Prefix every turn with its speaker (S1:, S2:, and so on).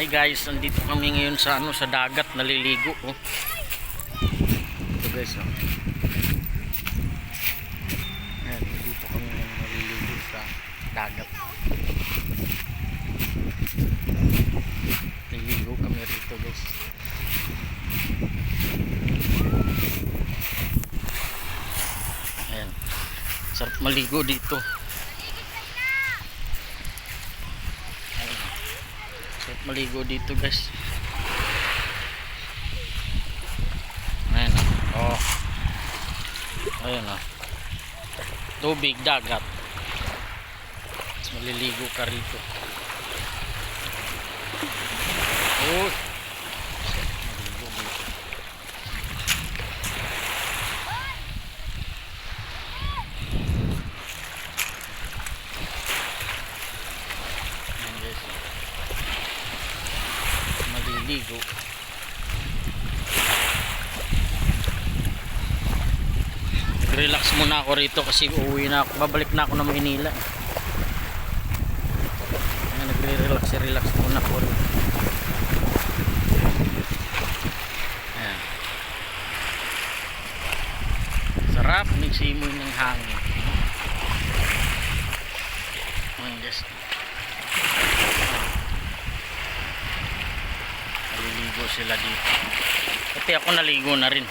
S1: Hi guys, nandito kami ngayon sa sa dagat, naliligo oh. Ito guys oh. Ayan, nandito kami ngayon naliligo sa dagat. Naliligo kami rito guys. Ayan. Sarap maligo dito. Maligo dito guys. Ayan oh. Ayan oh. Tubig dagat. Maliligo ka rito. Oh. Maligo dito. Ayan guys. Maliligo. Relax muna ako rito kasi uuwi na ako, babalik na ako ng Maynila. Nagre-relax muna ako rito. Ayan. Sarap nagsimoy ng hangin. Ayan guys. Naliligo sila dito. Pati ako naligo na rin.